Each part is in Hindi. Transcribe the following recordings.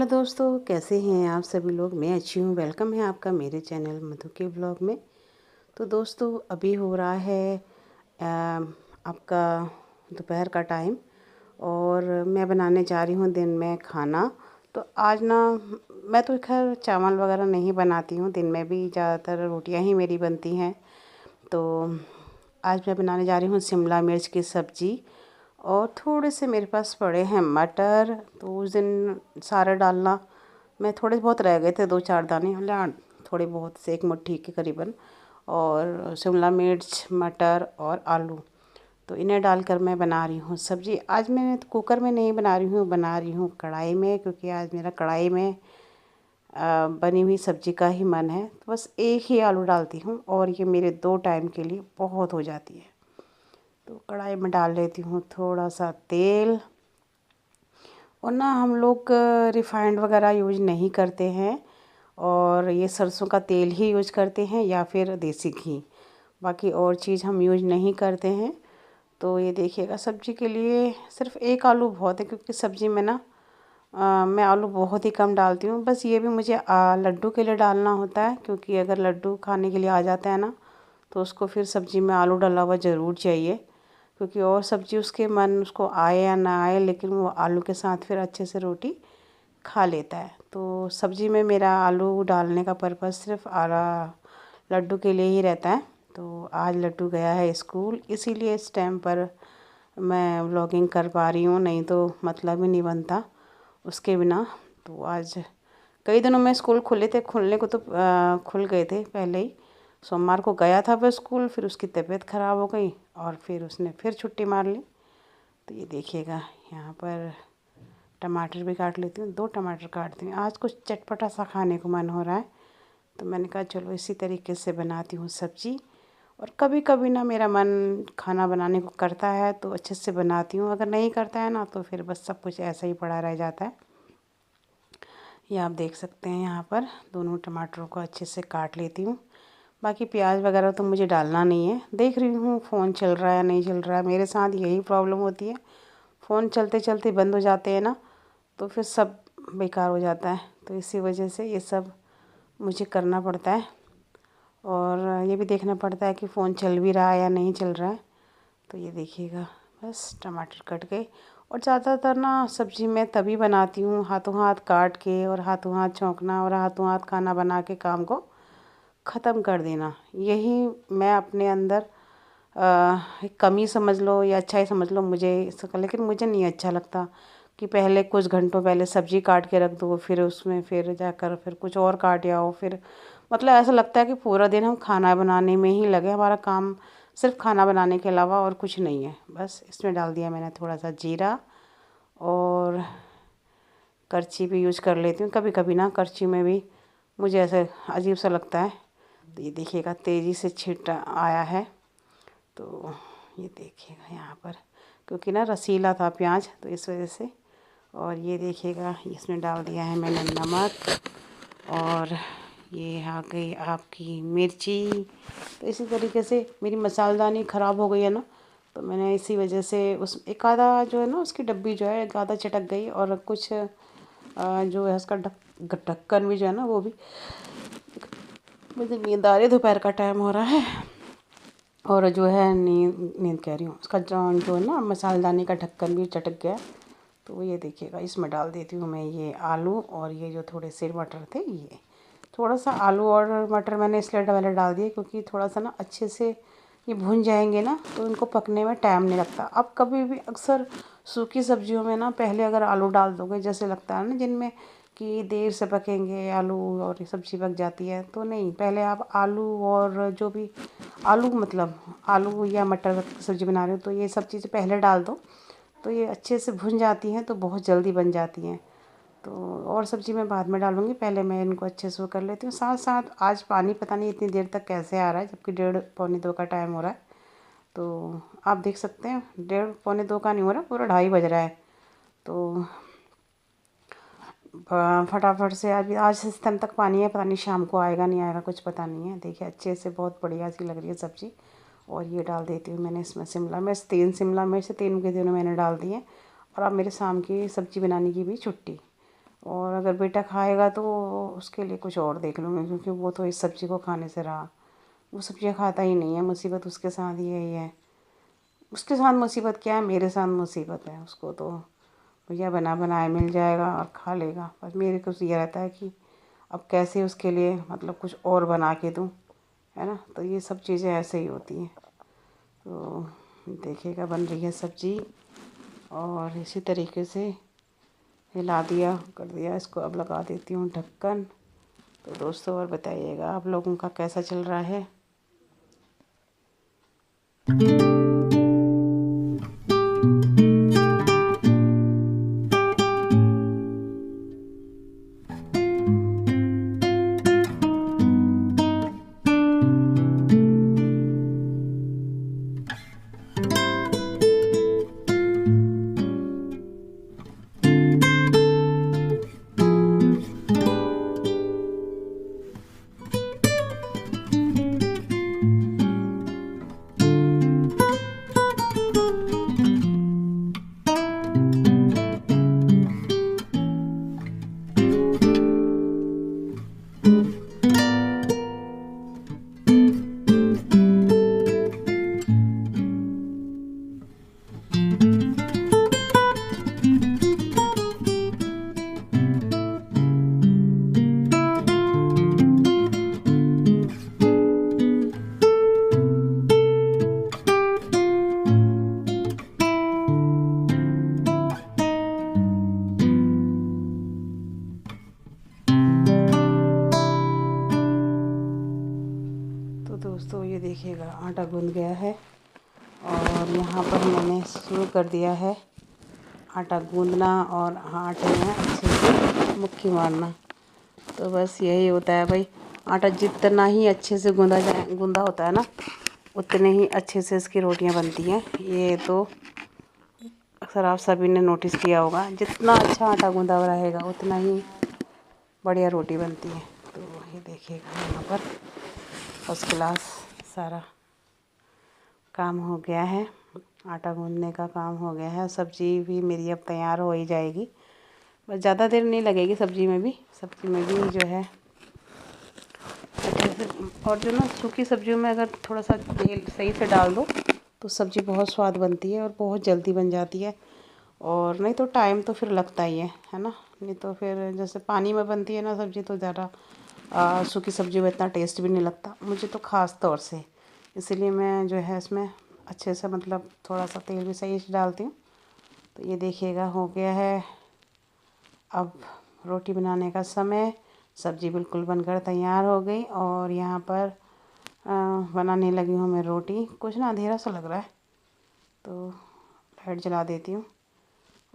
हेलो दोस्तों, कैसे हैं आप सभी लोग। मैं अच्छी हूँ। वेलकम है आपका मेरे चैनल मधु के ब्लॉग में। तो दोस्तों, अभी हो रहा है आपका दोपहर का टाइम और मैं बनाने जा रही हूँ दिन में खाना। तो आज ना, मैं तो खैर चावल वगैरह नहीं बनाती हूँ, दिन में भी ज़्यादातर रोटियाँ ही मेरी बनती हैं। तो आज मैं बनाने जा रही हूँ शिमला मिर्च की सब्ज़ी और थोड़े से मेरे पास पड़े हैं मटर। तो उस दिन सारे डालना, मैं थोड़े बहुत रह गए थे, 2-4 दाने, मतलब थोड़े बहुत से एक मुट्ठी के करीबन। और शिमला मिर्च, मटर और आलू, तो इन्हें डालकर मैं बना रही हूँ सब्ज़ी। आज मैं कुकर में नहीं बना रही हूँ कढ़ाई में, क्योंकि आज मेरा कढ़ाई में बनी हुई सब्ज़ी का ही मन है। तो बस एक ही आलू डालती हूँ और ये मेरे 2 टाइम के लिए बहुत हो जाती है। तो कढ़ाई में डाल लेती हूँ थोड़ा सा तेल। और ना, हम लोग रिफाइंड वगैरह यूज नहीं करते हैं और ये सरसों का तेल ही यूज करते हैं या फिर देसी घी। बाकी और चीज़ हम यूज नहीं करते हैं। तो ये देखिएगा, सब्ज़ी के लिए सिर्फ एक आलू बहुत है, क्योंकि सब्ज़ी में ना मैं आलू बहुत ही कम डालती हूँ। बस ये भी मुझे लड्डू के लिए डालना होता है, क्योंकि अगर लड्डू खाने के लिए आ जाता है ना, तो उसको फिर सब्ज़ी में आलू डला हुआ ज़रूर चाहिए। क्योंकि और सब्ज़ी उसके मन उसको आए या ना आए, लेकिन वो आलू के साथ फिर अच्छे से रोटी खा लेता है। तो सब्ज़ी में मेरा आलू डालने का पर्पज़ सिर्फ लड्डू के लिए ही रहता है। तो आज लड्डू गया है स्कूल, इसीलिए इस टाइम पर मैं व्लॉगिंग कर पा रही हूँ, नहीं तो मतलब ही नहीं बनता उसके बिना। तो आज कई दिनों में स्कूल खुले थे, खुलने को तो खुल गए थे पहले ही। सोमवार को गया था वह स्कूल, फिर उसकी तबीयत ख़राब हो गई और फिर उसने फिर छुट्टी मार ली। तो ये देखिएगा, यहाँ पर टमाटर भी काट लेती हूँ, 2 टमाटर काटती हूँ। आज कुछ चटपटा सा खाने को मन हो रहा है, तो मैंने कहा चलो इसी तरीके से बनाती हूँ सब्ज़ी। और कभी कभी ना मेरा मन खाना बनाने को करता है तो अच्छे से बनाती हूँ, अगर नहीं करता है ना तो फिर बस सब कुछ ऐसा ही पड़ा रह जाता है। ये आप देख सकते हैं, यहाँ पर दोनों टमाटरों को अच्छे से काट लेती हूँ। बाकी प्याज वगैरह तो मुझे डालना नहीं है। देख रही हूँ फ़ोन चल रहा है नहीं चल रहा है, मेरे साथ यही प्रॉब्लम होती है। फ़ोन चलते चलते बंद हो जाते हैं ना, तो फिर सब बेकार हो जाता है। तो इसी वजह से ये सब मुझे करना पड़ता है और ये भी देखना पड़ता है कि फ़ोन चल भी रहा है या नहीं चल रहा है। तो ये देखिएगा, बस टमाटर कट गए। और ज़्यादातर ना सब्ज़ी मैं तभी बनाती हूँ हाथों हाथ काट के, और हाथों हाथ छौंकना और हाथों हाथ खाना बना के काम को ख़त्म कर देना, यही मैं अपने अंदर एक कमी समझ लो या अच्छा ही समझ लो मुझे इसका। लेकिन मुझे नहीं अच्छा लगता कि पहले कुछ घंटों पहले सब्ज़ी काट के रख दो, फिर उसमें फिर जाकर फिर कुछ और काट आओ। फिर मतलब ऐसा लगता है कि पूरा दिन हम खाना बनाने में ही लगे, हमारा काम सिर्फ खाना बनाने के अलावा और कुछ नहीं है। बस इसमें डाल दिया मैंने थोड़ा सा जीरा, और करछी भी यूज कर लेती हूँ कभी कभी ना, करछी में भी मुझे ऐसे अजीब सा लगता है। तो ये देखिएगा तेज़ी से छिट आया है। तो ये देखिएगा यहाँ पर, क्योंकि ना रसीला था प्याज, तो इस वजह से। और ये देखिएगा, इसमें डाल दिया है मैंने नमक, और ये आ गई आपकी मिर्ची। तो इसी तरीके से मेरी मसालेदानी ख़राब हो गई है ना, तो मैंने इसी वजह से उस एक आधा जो है ना उसकी डब्बी जो है एक आधा चटक गई, और कुछ जो है उसका ढक्कन भी जो है ना वो भी। मुझे नींद आ रही है, दोपहर का टाइम हो रहा है और जो है नींद कह रही हूँ, उसका जो है ना मसालेदानी का ढक्कन भी चटक गया। तो ये देखिएगा, इसमें डाल देती हूँ मैं ये आलू, और ये जो थोड़े से मटर थे, ये थोड़ा सा आलू और मटर मैंने इसलिए पहले डाल दिए क्योंकि थोड़ा सा ना अच्छे से ये भुन जाएंगे ना, तो इनको पकने में टाइम नहीं लगता। अब कभी भी अक्सर सूखी सब्जियों में ना पहले अगर आलू डाल दोगे, जैसे लगता है ना जिनमें कि देर से पकेंगे आलू और ये सब्ज़ी पक जाती है, तो नहीं, पहले आप आलू और जो भी आलू मतलब आलू या मटर की सब्ज़ी बना रहे हो तो ये सब चीज़ें पहले डाल दो, तो ये अच्छे से भुन जाती हैं, तो बहुत जल्दी बन जाती हैं। तो और सब्ज़ी मैं बाद में डालूँगी, पहले मैं इनको अच्छे से वो कर लेती हूँ। साथ साथ आज पानी पता नहीं इतनी देर तक कैसे आ रहा है, जबकि 1:30-1:45 का टाइम हो रहा है। तो आप देख सकते हैं 1:30-1:45 का नहीं हो रहा, पूरा 2:30 बज रहा है। तो फटाफट से आज इस टाइम तक पानी है, पता नहीं शाम को आएगा नहीं आएगा, कुछ पता नहीं है। देखिए अच्छे से बहुत बढ़िया सी लग रही है सब्ज़ी। और ये डाल देती हूँ मैंने इसमें शिमला मिर्च, 3 शिमला मिर्च, 3 के तीनों मैंने डाल दी हैं। और अब मेरे शाम की सब्ज़ी बनाने की भी छुट्टी। और अगर बेटा खाएगा तो उसके लिए कुछ और देख लूँगी, क्योंकि वो तो इस सब्ज़ी को खाने से रहा। वो सब्ज़ियाँ खाता ही नहीं है। मुसीबत उसके साथ यही है। उसके साथ मुसीबत क्या है, मेरे साथ मुसीबत है। उसको तो भैया बना बनाया मिल जाएगा और खा लेगा। पर मेरे को ये रहता है कि अब कैसे उसके लिए मतलब कुछ और बना के दूँ, है ना। तो ये सब चीज़ें ऐसे ही होती हैं। तो देखिएगा बन रही है सब्ज़ी और इसी तरीके से हिला दिया कर दिया। इसको अब लगा देती हूँ ढक्कन। तो दोस्तों और बताइएगा आप लोगों का कैसा चल रहा है। तो दोस्तों ये देखिएगा आटा गूँध गया है और यहाँ पर मैंने शुरू कर दिया है आटा गूँधना और आटे में अच्छे से मुट्ठी मारना। तो बस यही होता है भाई, आटा जितना ही अच्छे से गूँधा होता है ना, उतने ही अच्छे से इसकी रोटियां बनती हैं। ये तो अक्सर आप सभी ने नोटिस किया होगा, जितना अच्छा आटा गूँधा हुआ रहेगा उतना ही बढ़िया रोटी बनती है। तो ये देखिएगा यहाँ पर फर्स्ट क्लास सारा काम हो गया है। आटा गूँधने का काम हो गया है। सब्ज़ी भी मेरी अब तैयार हो ही जाएगी, बस ज़्यादा देर नहीं लगेगी सब्ज़ी में भी जो है। और जो ना सूखी सब्जियों में अगर थोड़ा सा तेल सही से डाल दो तो सब्ज़ी बहुत स्वाद बनती है और बहुत जल्दी बन जाती है। और नहीं तो टाइम तो फिर लगता ही है ना। नहीं तो फिर जैसे पानी में बनती है ना सब्ज़ी तो ज़्यादा सूखी सब्ज़ी में इतना टेस्ट भी नहीं लगता मुझे तो ख़ास तौर से। इसीलिए मैं जो है इसमें अच्छे से मतलब थोड़ा सा तेल भी सही से डालती हूँ। तो ये देखिएगा हो गया है अब रोटी बनाने का समय। सब्ज़ी बिल्कुल बनकर तैयार हो गई और यहाँ पर बनाने लगी हूँ मैं रोटी। कुछ ना अंधेरा सा लग रहा है तो लाइट जला देती हूँ।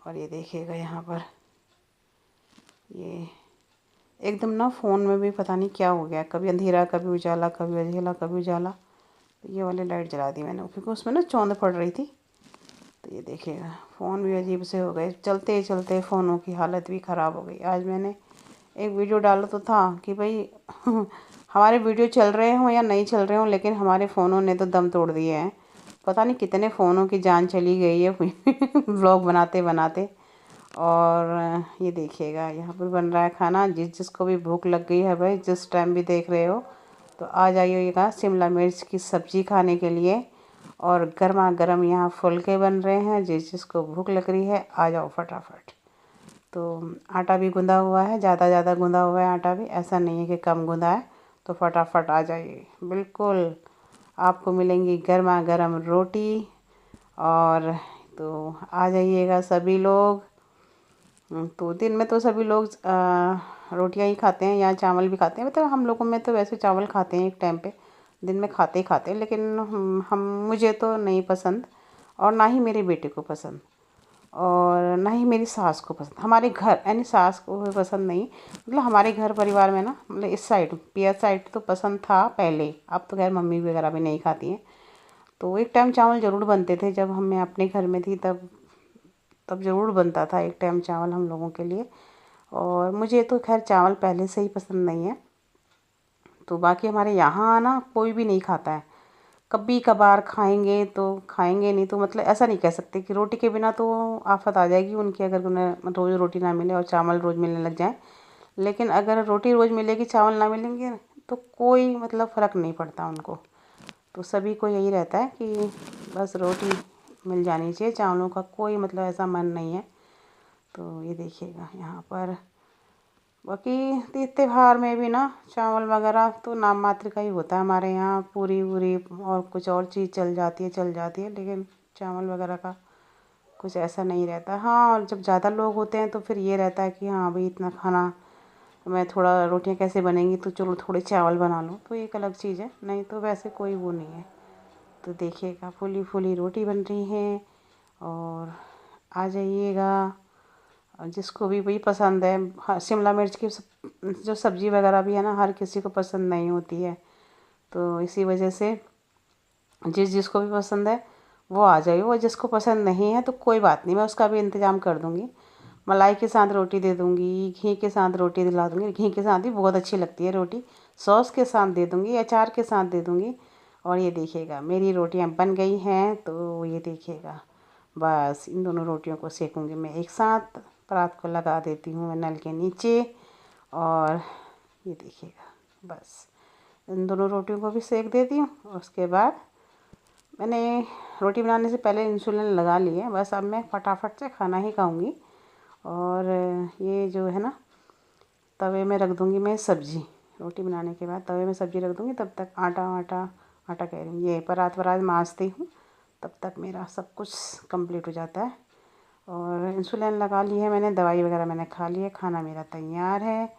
और ये देखिएगा यहाँ पर ये एकदम ना फ़ोन में भी पता नहीं क्या हो गया, कभी अंधेरा कभी उजाला, कभी अंधेरा कभी उजाला। तो ये वाली लाइट जला दी मैंने क्योंकि उसमें ना चौंध पड़ रही थी। तो ये देखिएगा फ़ोन भी अजीब से हो गए, चलते चलते फ़ोनों की हालत भी ख़राब हो गई। आज मैंने एक वीडियो डाला तो था कि भाई हमारे वीडियो चल रहे हों या नहीं चल रहे हों, लेकिन हमारे फ़ोनों ने तो दम तोड़ दिए हैं। पता नहीं कितने फ़ोनों की जान चली गई है व्लॉग बनाते बनाते। और ये देखिएगा यहाँ पर बन रहा है खाना। जिसको भी भूख लग गई है भाई, जिस टाइम भी देख रहे हो तो आ जाइएगा शिमला मिर्च की सब्ज़ी खाने के लिए। और गर्मा गर्म यहाँ फुलके बन रहे हैं। जिसको भूख लग रही है आ जाओ फटाफट। तो आटा भी गूँधा हुआ है, ज़्यादा गूँधा हुआ है आटा भी, ऐसा नहीं है कि कम गूँधा है। तो फटाफट आ जाइए, बिल्कुल आपको मिलेंगी गर्मा गर्म रोटी। और तो आ जाइएगा सभी लोग। तो दिन में तो सभी लोग रोटियां ही खाते हैं या चावल भी खाते हैं। मतलब हम लोगों में तो वैसे चावल खाते हैं एक टाइम पे, दिन में खाते ही खाते हैं। लेकिन हम मुझे तो नहीं पसंद और ना ही मेरे बेटे को पसंद और ना ही मेरी सास को पसंद। हमारे घर यानी सास को भी पसंद नहीं, मतलब हमारे घर परिवार में ना, मतलब इस साइड पिया साइड तो पसंद था पहले। अब तो खैर मम्मी वगैरह भी नहीं खाती हैं। तो एक टाइम चावल ज़रूर बनते थे जब मैं अपने घर में थी, तब ज़रूर बनता था एक टाइम चावल हम लोगों के लिए। और मुझे तो खैर चावल पहले से ही पसंद नहीं है। तो बाकी हमारे यहाँ ना कोई भी नहीं खाता है, कभी कभार खाएंगे तो खाएंगे, नहीं तो मतलब ऐसा नहीं कह सकते कि रोटी के बिना तो आफत आ जाएगी उनकी, अगर उन्हें रोज़ रोटी ना मिले और चावल रोज़ मिलने लग जाए। लेकिन अगर रोटी रोज़ मिलेगी चावल ना मिलेंगे तो कोई मतलब फ़र्क नहीं पड़ता उनको। तो सभी को यही रहता है कि बस रोटी मिल जानी चाहिए, चावलों का कोई मतलब ऐसा मन नहीं है। तो ये देखिएगा यहाँ पर बाकी तीज त्योहार में भी ना चावल वगैरह तो नाम मात्र का ही होता है हमारे यहाँ। पूरी वूरी और कुछ और चीज़ चल जाती है, लेकिन चावल वगैरह का कुछ ऐसा नहीं रहता। हाँ, और जब ज़्यादा लोग होते हैं तो फिर ये रहता है कि हाँ भाई इतना खाना, मैं थोड़ा रोटियां कैसे बनेंगी तो चलो थोड़े चावल बना लो, तो एक अलग चीज़ है, नहीं तो वैसे कोई वो नहीं है। तो देखिएगा फूली फूली रोटी बन रही है और आ जाइएगा। जिसको भी वही पसंद है, हाँ, शिमला मिर्च की जो सब्ज़ी वगैरह भी है ना, हर किसी को पसंद नहीं होती है। तो इसी वजह से जिसको भी पसंद है वो आ जाइए, और जिसको पसंद नहीं है तो कोई बात नहीं, मैं उसका भी इंतज़ाम कर दूँगी। मलाई के साथ रोटी दे दूँगी, घी के साथ रोटी दिला दूँगी, घी के साथ भी बहुत अच्छी लगती है रोटी। सॉस के साथ दे दूँगी, अचार के साथ दे दूँगी। और ये देखिएगा मेरी रोटियां बन गई हैं, तो ये देखिएगा बस इन दोनों रोटियों को सेकूँगी मैं एक साथ। परात को लगा देती हूँ मैं नल के नीचे, और ये देखिएगा बस इन दोनों रोटियों को भी सेक देती हूँ। और उसके बाद मैंने रोटी बनाने से पहले इंसुलिन लगा ली है, बस अब मैं फटाफट से खाना ही खाऊंगी। और ये जो है ना, तवे में रख दूंगी मैं सब्ज़ी। रोटी बनाने के बाद तवे में सब्ज़ी रख दूंगी, तब तक आटा कह रही हूँ, ये परात माँजती हूँ, तब तक मेरा सब कुछ कंप्लीट हो जाता है। और इंसुलिन लगा ली है मैंने, दवाई वगैरह मैंने खा ली है, खाना मेरा तैयार है।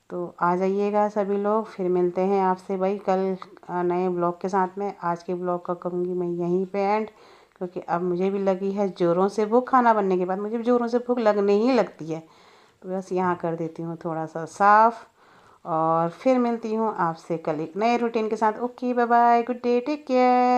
तो आ जाइएगा सभी लोग, फिर मिलते हैं आपसे भाई कल नए ब्लॉग के साथ में। आज के ब्लॉग का करूँगी मैं यहीं पे एंड, क्योंकि अब मुझे भी लगी है ज़ोरों से भूख। खाना बनने के बाद मुझे भी ज़ोरों से भूख लगने ही लगती है। तो बस यहाँ कर देती हूँ थोड़ा सा साफ़, और फिर मिलती हूँ आपसे कल एक नए रूटीन के साथ। Okay, bye bye, good day, take care.